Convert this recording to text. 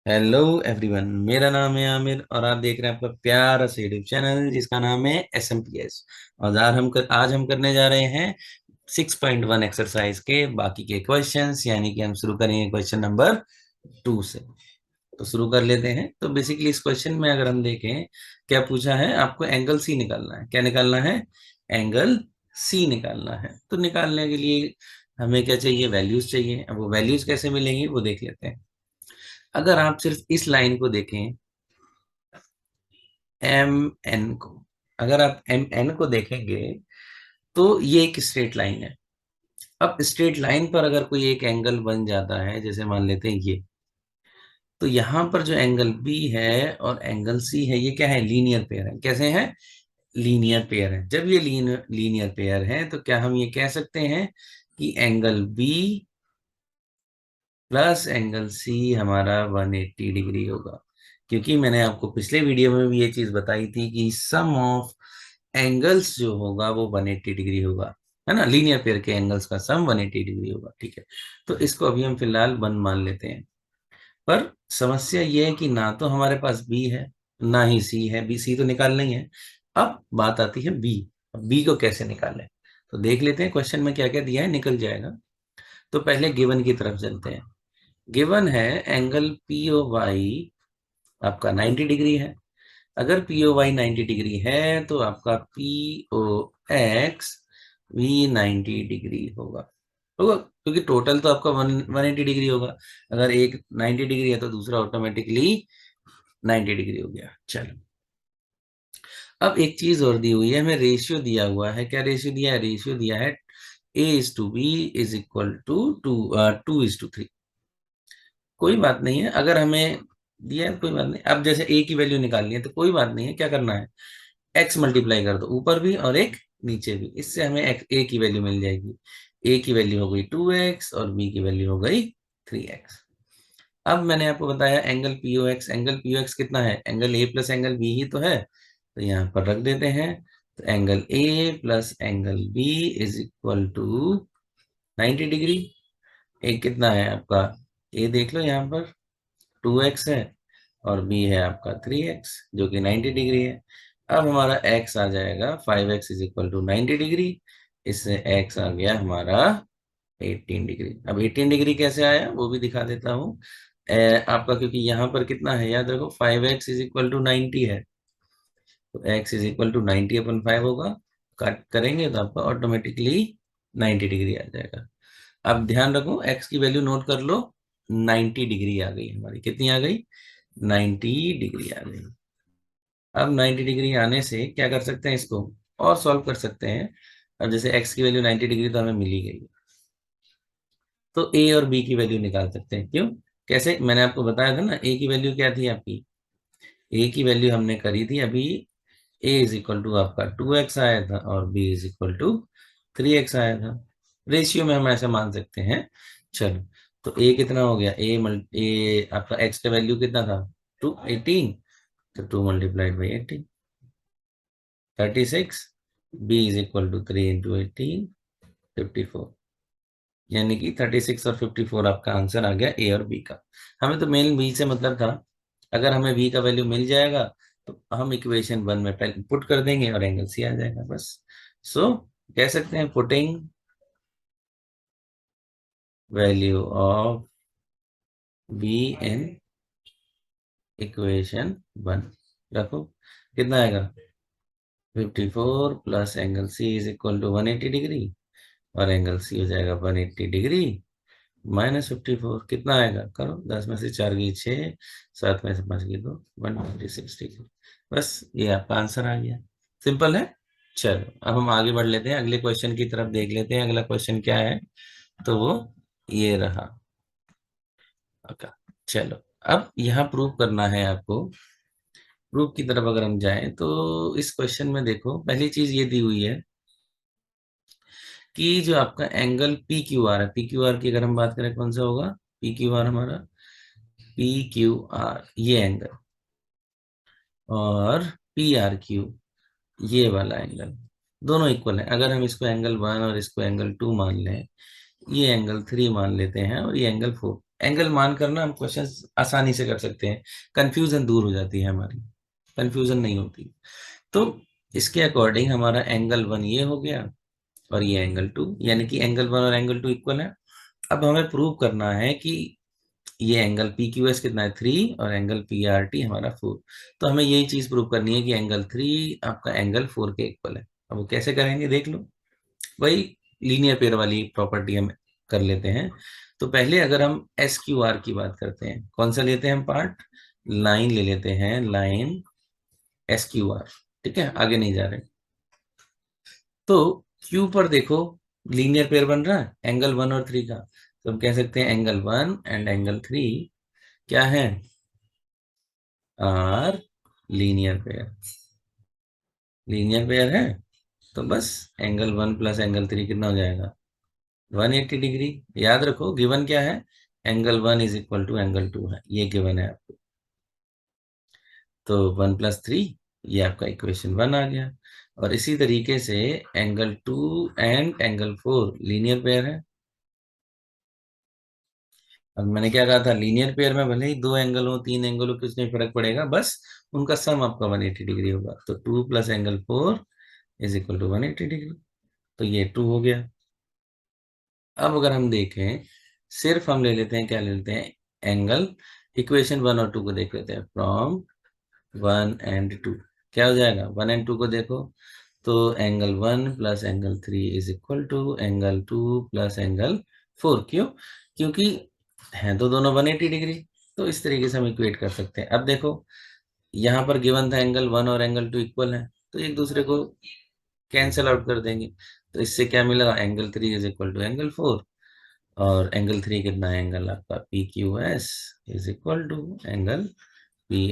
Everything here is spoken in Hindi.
हेलो एवरीवन, मेरा नाम है आमिर और आप देख रहे हैं आपका प्यारा सा यूट्यूब चैनल जिसका नाम है SMPS। और आज हम करने जा रहे हैं 6.1 एक्सरसाइज के बाकी के क्वेश्चंस, यानी कि हम शुरू करेंगे क्वेश्चन नंबर 2 से। तो शुरू कर लेते हैं। तो बेसिकली इस क्वेश्चन में अगर हम देखें, क्या पूछा है, आपको एंगल सी निकालना है। क्या निकालना है? एंगल सी निकालना है। तो निकालने के लिए हमें क्या चाहिए? वैल्यूज चाहिए। अब वो वैल्यूज कैसे मिलेंगी वो देख लेते हैं। अगर आप सिर्फ इस लाइन को देखें, एम एन को, अगर आप एम एन को देखेंगे तो ये एक स्ट्रेट लाइन है। अब स्ट्रेट लाइन पर अगर कोई एक एंगल बन जाता है, जैसे मान लेते हैं ये, तो यहां पर जो एंगल बी है और एंगल सी है, ये क्या है? लीनियर पेयर है। कैसे हैं? लीनियर पेयर है। जब ये लीनियर पेयर है तो क्या हम ये कह सकते हैं कि angle B plus angle C हमारा 180 डिग्री होगा? क्योंकि मैंने आपको पिछले वीडियो में भी ये चीज बताई थी कि सम ऑफ एंगल्स जो होगा वो 180 डिग्री होगा, है ना। लीनियर पेयर के एंगल्स का सम 180 डिग्री होगा, ठीक है। तो इसको अभी हम फिलहाल 1 मान लेते हैं। पर समस्या ये है कि ना तो हमारे पास बी है, ना ही सी है। बी सी तो निकालना ही है। अब बात आती है बी। बी को कैसे निकालें? तो देख लेते हैं क्वेश्चन में क्या क्या दिया है, निकल जाएगा। तो पहले गिवन की तरफ चलते हैं। गिवन है एंगल पी ओ वाई आपका 90 डिग्री है। अगर पी ओ वाई 90 डिग्री है तो आपका पी ओ एक्स भी 90 डिग्री होगा। होगा क्योंकि टोटल तो आपका 180 डिग्री होगा। अगर एक 90 डिग्री है तो दूसरा ऑटोमेटिकली 90 डिग्री हो गया। चलो, अब एक चीज और दी हुई है, हमें रेशियो दिया हुआ है। क्या रेशियो दिया है? रेशियो दिया है A/B इज इक्वल टू 2:3। कोई बात नहीं है, अगर हमें दिया है तो कोई बात नहीं। अब जैसे ए की वैल्यू निकालनी है तो कोई बात नहीं है, क्या करना है? एक्स मल्टीप्लाई कर दो, ऊपर भी और एक नीचे भी। इससे हमें ए की वैल्यू मिल जाएगी। ए की वैल्यू हो गई 2x और बी की वैल्यू हो गई 3x। अब मैंने आपको बताया angle P O X. Angle P O X कितना है? Angle A plus angle B ही तो है। तो यहाँ पर रख देते हैं। तो angle A plus angle B is equal to 90 degree. A कितना है आपका? ए देख लो यहाँ पर 2x है और बी है आपका 3x जो कि 90 डिग्री है। अब हमारा x आ जाएगा 5x is equal to 90 degree. इससे x आ गया हमारा 18 डिग्री। अब 18 डिग्री कैसे आया वो भी दिखा देता हूँ। आपका क्योंकि यहाँ पर कितना है याद रखो, 5x इज इक्वल टू 90 है। तो x इज इक्वल टू 90 अपन 5 होगा। कट करेंगे तो आपका ऑटोमेटिकली 90 डिग्री आ जाएगा। अब ध्यान रखो, x की वैल्यू नोट कर लो। 90 डिग्री आ गई हमारी। कितनी आ गई? 90 डिग्री आ गई। अब 90 डिग्री आने से क्या कर सकते हैं, इसको और सॉल्व कर सकते हैं। अब जैसे x की वैल्यू 90 डिग्री तो हमें मिल ही गई, तो a और b की वैल्यू निकाल सकते हैं। क्यों? कैसे? मैंने आपको बताया था ना, a की वैल्यू क्या थी आपकी? a की वैल्यू हमने करी थी अभी। a इज इक्वल टू आपका 2x आया था और b is equal to 3x आया था। रेशियो में हम ऐसे मान सकते हैं। चलो, तो a कितना हो गया? a आपका x का वैल्यू कितना था? 18। तो 2 multiplied by 18, 36। b is equal to 3 into 18, 54। यानी कि 36 और 54 आपका आंसर आ गया ए और बी का। हमें तो मेन बी से मतलब था। अगर हमें बी का वैल्यू मिल जाएगा तो हम इक्वेशन 1 में पहले पुट कर देंगे और एंगल सी आ जाएगा बस। सो कह सकते हैं putting value of B in equation 1 रखो। कितना आएगा? 54 plus angle C is equal to 180 degree और एंगल सी हो जाएगा 180 डिग्री -54। कितना आएगा? करो, 10 में से 4 गई 6, 7 में से 5 गई 2, 126 डिग्री। बस ये आपका आंसर आ गया। सिंपल है। चलो, अब हम आगे बढ़ लेते हैं, अगले क्वेश्चन की तरफ देख लेते हैं। अगला क्वेश्चन क्या है? तो वो ये रहा आपका। चलो, अब यहाँ प्रूव करना है आपको। प्रूफ की तरफ अगर हम जाएं तो इस क्वेश्चन में देखो, पहली चीज ये दी हुई है कि जो आपका एंगल पी क्यू आर है, पी क्यू आर की अगर हम बात करें कौन सा होगा? पी क्यू आर हमारा, पी क्यू आर ये एंगल, और पी आर क्यू ये वाला एंगल, दोनों इक्वल है। अगर हम इसको एंगल 1 और इसको एंगल 2 मान लें, ये एंगल 3 मान लेते हैं और ये एंगल 4, एंगल मान करना हम क्वेश्चन आसानी से कर सकते हैं, कंफ्यूजन दूर हो जाती है हमारी, कंफ्यूजन नहीं होती। तो इसके अकॉर्डिंग हमारा एंगल वन ये हो गया और ये एंगल टू, यानी कि एंगल वन और एंगल टू इक्वल है। अब हमें प्रूव करना है कि ये एंगल पी क्यू एस कितना है 3 और एंगल पी आर टी हमारा 4। तो हमें यही चीज प्रूव करनी है कि एंगल 3 आपका एंगल 4 के इक्वल है। अब वो कैसे करेंगे देख लो, वही लीनियर पेयर वाली प्रॉपर्टी हम कर लेते हैं। तो पहले अगर हम एस क्यू आर की बात करते हैं, कौन सा लेते हैं हम पार्ट, लाइन ले लेते हैं, लाइन एस क्यू आर। ठीक है, आगे नहीं जा रहे। तो क्यू पर देखो लीनियर पेयर बन रहा है एंगल वन और थ्री का, तो हम कह सकते हैं angle one and angle three क्या है, are linear pair, linear pair है। तो बस angle one plus angle three कितना हो जाएगा, 180 डिग्री। याद रखो गिवन क्या है, angle one is equal to angle two है, ये गिवन है आपको। तो वन प्लस थ्री, ये आपका इक्वेशन वन आ गया। और इसी तरीके से angle two and angle four linear pair है। अब मैंने क्या कहा था, लीनियर पेयर में भले ही दो एंगल हो तीन एंगल हो कुछ नहीं फर्क पड़ेगा, बस उनका सम आपका 180 डिग्री होगा। तो two plus angle four is equal to 180 degree. तो ये टू हो गया। अब अगर हम देखें, सिर्फ हम ले लेते हैं, क्या ले लेते हैं, एंगल, इक्वेशन वन और टू को देख लेते हैं, फ्रॉम वन एंड टू क्या हो जाएगा, वन एंड टू को देखो। तो angle one plus angle three is equal to angle two plus angle four. क्यों, क्योंकि हैं तो दोनों 180 डिग्री। तो इस तरीके से हम इक्वेट कर सकते हैं। अब देखो यहाँ पर गिवन था एंगल वन और एंगल टू इक्वल है, तो एक दूसरे को कैंसिल आउट कर देंगे। तो इससे क्या मिला, angle three is equal to angle four, और एंगल थ्री कितना है, एंगल आपका P Q S is equal to angle P